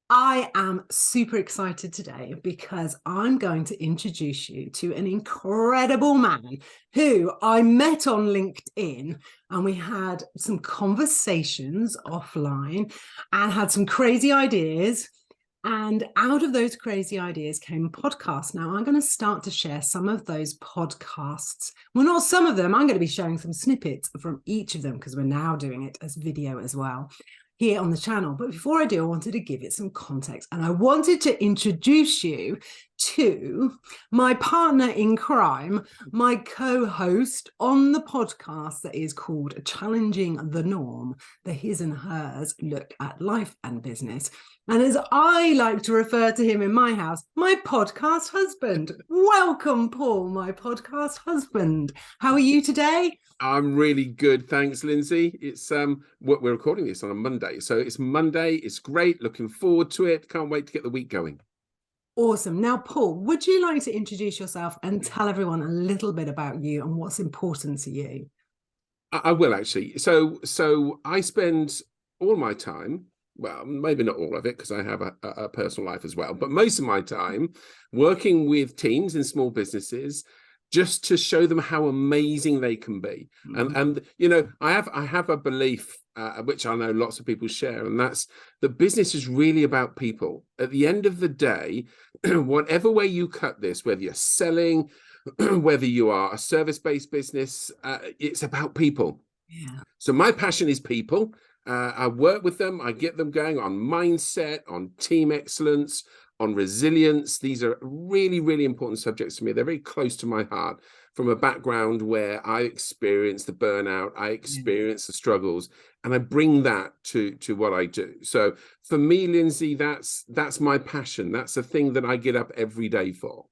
I am super excited today because I'm going to introduce you to an incredible man who I met on LinkedIn, and we had some conversations offline and had some crazy ideas. And out of those crazy ideas came a podcast. Now I'm going to start to share some of those podcasts. Well, not some of them. I'm going to be sharing some snippets from each of them because we're now doing it as video as well here on the channel. But before I do, I wanted to give it some context, and I wanted to introduce you to my partner in crime, my co-host on the podcast that is called Challenging the Norm, the his and hers look at life and business. And as I like to refer to him in my house, my podcast husband. Welcome, Paul, my podcast husband. How are you today? I'm really good, thanks, Lindsay. It's we're recording this on a Monday, so it's Monday. It's great. Looking forward to it. Can't wait to get the week going. Awesome. Now, Paul, would you like to introduce yourself and tell everyone a little bit about you and what's important to you? I will actually. So I spend all my time. Well, maybe not all of it because I have a personal life as well, but most of my time working with teams in small businesses, just to show them how amazing they can be. And you know, I have a belief which I know lots of people share, and that's that business is really about people. At the end of the day, whatever way you cut this, whether you're selling, whether you are a service-based business, it's about people. Yeah. So my passion is people. I work with them. I get them going on mindset, on team excellence, on resilience. These are really, really important subjects to me. They're very close to my heart from a background where I experienced the burnout, I experienced the struggles, and I bring that to what I do. So for me, Lindsay, that's my passion. That's the thing that I get up every day for.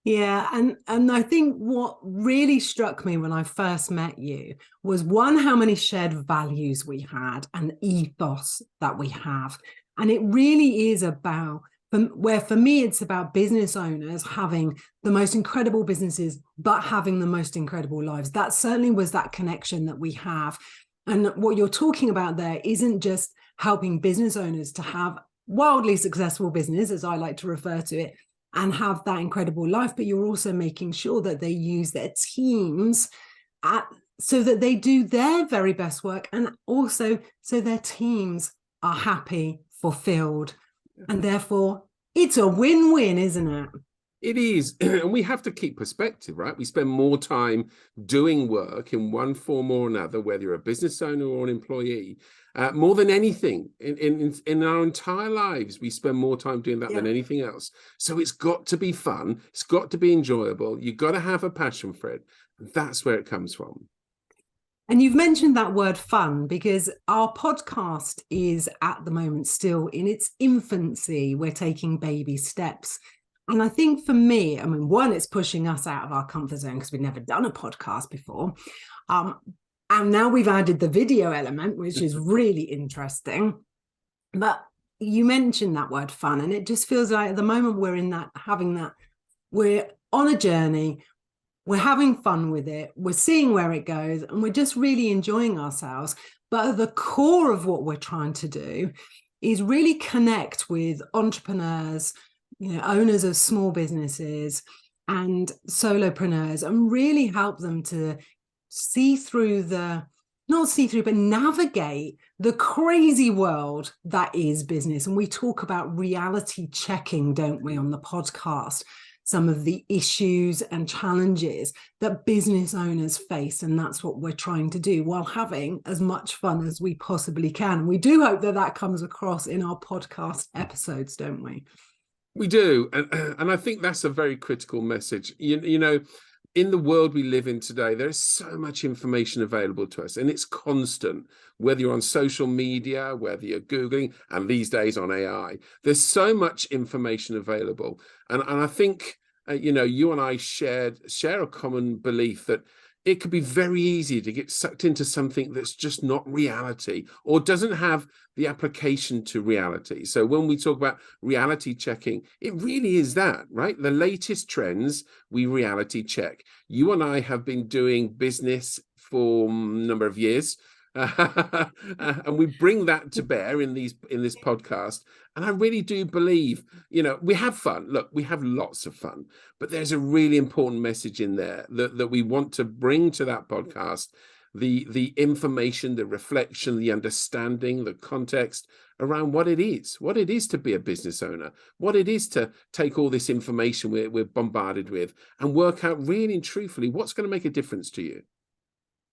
Yeah, and I think what really struck me when I first met you was, one, how many shared values we had and ethos that we have. And it really is about, where for me, it's about business owners having the most incredible businesses, but having the most incredible lives. That certainly was that connection that we have. And what you're talking about there isn't just helping business owners to have wildly successful business, as I like to refer to it, and have that incredible life, but you're also making sure that they use their teams so that they do their very best work, and also so their teams are happy, fulfilled, and therefore it's a win-win, isn't it? It is, and we have to keep perspective, right? We spend more time doing work in one form or another, whether you're a business owner or an employee, more than anything in our entire lives. We spend more time doing that than anything else. So it's got to be fun. It's got to be enjoyable. You've got to have a passion for it. That's where it comes from. And you've mentioned that word fun because our podcast is at the moment still in its infancy. We're taking baby steps. And I think for me, I mean, one, it's pushing us out of our comfort zone because we've never done a podcast before. And now we've added the video element, which is really interesting. But you mentioned that word fun, and it just feels like at the moment we're in that, having that, we're on a journey, we're having fun with it, we're seeing where it goes, and we're just really enjoying ourselves. But at the core of what we're trying to do is really connect with entrepreneurs, you know, owners of small businesses and solopreneurs, and really help them to but navigate the crazy world that is business. And we talk about reality checking, don't we, on the podcast, some of the issues and challenges that business owners face. And that's what we're trying to do while having as much fun as we possibly can. And we do hope that that comes across in our podcast episodes, don't we? We do, and I think that's a very critical message. You know, in the world we live in today, there is so much information available to us, and it's constant. Whether you're on social media, whether you're Googling, and these days on AI, there's so much information available. And I think, you know, you and I share a common belief that it could be very easy to get sucked into something that's just not reality or doesn't have the application to reality. So when we talk about reality checking, it really is that, right? The latest trends, we reality check. You and I have been doing business for a number of years. And we bring that to bear in this podcast. And I really do believe, we have fun. Look, we have lots of fun, but there's a really important message in there that we want to bring to that podcast. The information, the reflection, the understanding, the context around what it is to be a business owner, what it is to take all this information we're bombarded with and work out really and truthfully what's going to make a difference to you.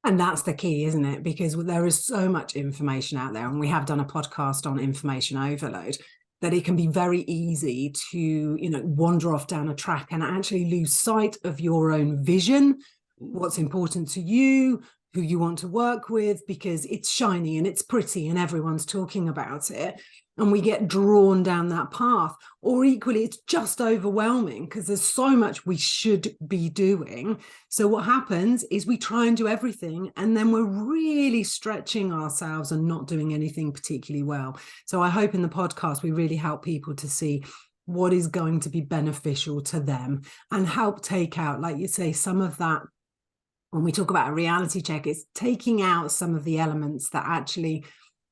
And that's the key, isn't it? Because there is so much information out there, and we have done a podcast on information overload, that it can be very easy to, wander off down a track and actually lose sight of your own vision, what's important to you, who you want to work with, because it's shiny and it's pretty and everyone's talking about it. And we get drawn down that path. Or equally, it's just overwhelming because there's so much we should be doing. So what happens is we try and do everything, and then we're really stretching ourselves and not doing anything particularly well. So I hope in the podcast we really help people to see what is going to be beneficial to them and help take out, like you say, some of that. When we talk about a reality check, it's taking out some of the elements that actually,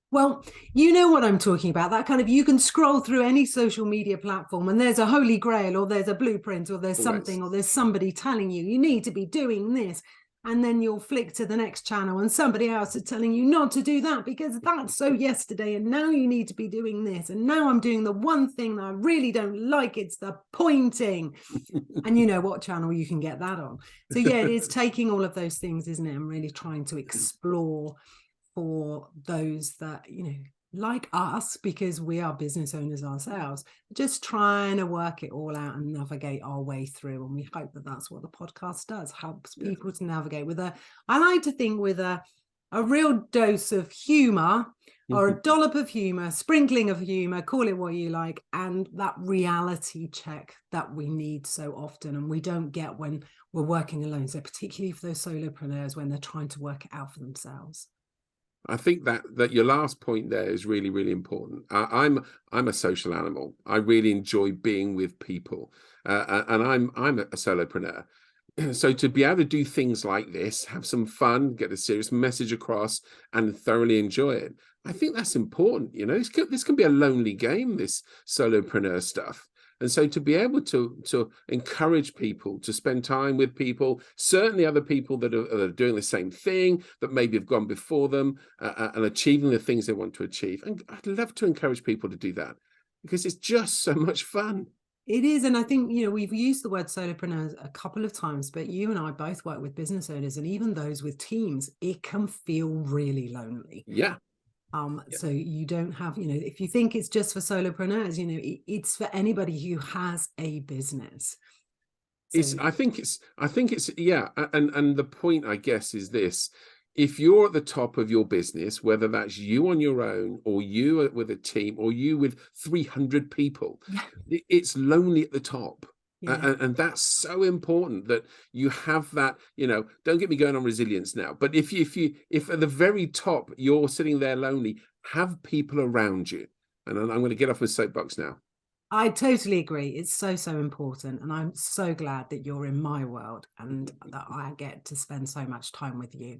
well, you know what I'm talking about, that kind of, you can scroll through any social media platform and there's a holy grail, or there's a blueprint, or there's something, or there's somebody telling you need to be doing this. And then you'll flick to the next channel and somebody else is telling you not to do that because that's so yesterday, and now you need to be doing this. And now I'm doing the one thing that I really don't like, it's the pointing. And you know what channel you can get that on. So yeah, it is taking all of those things, isn't it, and really trying to explore for those that, like us, because we are business owners ourselves, just trying to work it all out and navigate our way through. And we hope that that's what the podcast does, helps people to navigate with I like to think with a real dose of humor, or a dollop of humor, sprinkling of humor, call it what you like, and that reality check that we need so often and we don't get when we're working alone. So particularly for those solopreneurs when they're trying to work it out for themselves. I think that your last point there is really, really important. I'm a social animal. I really enjoy being with people, and I'm a solopreneur. So to be able to do things like this, have some fun, get a serious message across, and thoroughly enjoy it, I think that's important. This can be a lonely game, this solopreneur stuff. And so to be able to encourage people to spend time with people, certainly other people that are doing the same thing, that maybe have gone before them and achieving the things they want to achieve. And I'd love to encourage people to do that because it's just so much fun. It is. And I think, we've used the word solopreneurs a couple of times, but you and I both work with business owners, and even those with teams, it can feel really lonely. Yeah. So you don't have, if you think it's just for solopreneurs, it's for anybody who has a business. So, I think it's yeah. And the point, I guess, is this: if you're at the top of your business, whether that's you on your own, or you with a team, or you with 300 people, it's lonely at the top. Yeah. And that's so important that you have that, don't get me going on resilience now, but if at the very top, you're sitting there lonely, have people around you. And I'm going to get off my soapbox now. I totally agree. It's so, so important. And I'm so glad that you're in my world and that I get to spend so much time with you.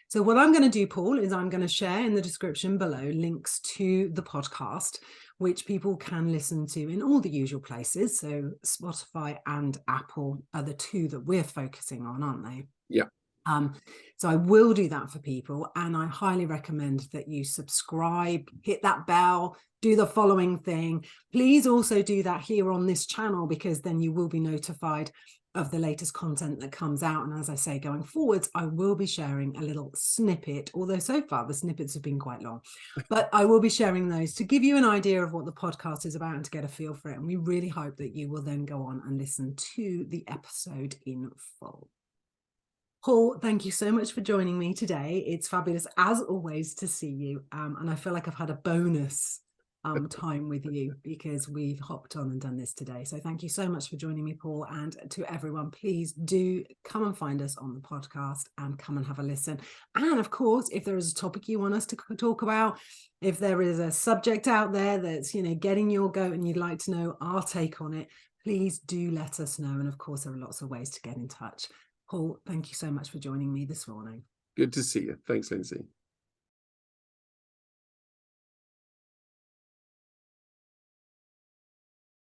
So what I'm going to do, Paul, is I'm going to share in the description below links to the podcast, which people can listen to in all the usual places. So Spotify and Apple are the two that we're focusing on, aren't they? Yeah. So I will do that for people, and I highly recommend that you subscribe, hit that bell, do the following thing. Please also do that here on this channel, because then you will be notified of the latest content that comes out. And as I say, going forwards, I will be sharing a little snippet, although so far the snippets have been quite long, but I will be sharing those to give you an idea of what the podcast is about and to get a feel for it. And we really hope that you will then go on and listen to the episode in full. Paul, thank you so much for joining me today. It's fabulous, as always, to see you. And I feel like I've had a bonus time with you because we've hopped on and done this today. So thank you so much for joining me, Paul. And to everyone, please do come and find us on the podcast and come and have a listen. And of course, if there is a topic you want us to talk about, if there is a subject out there that's, getting your goat and you'd like to know our take on it, please do let us know. And of course, there are lots of ways to get in touch. Paul, thank you so much for joining me this morning. Good to see you. Thanks, Lindsay.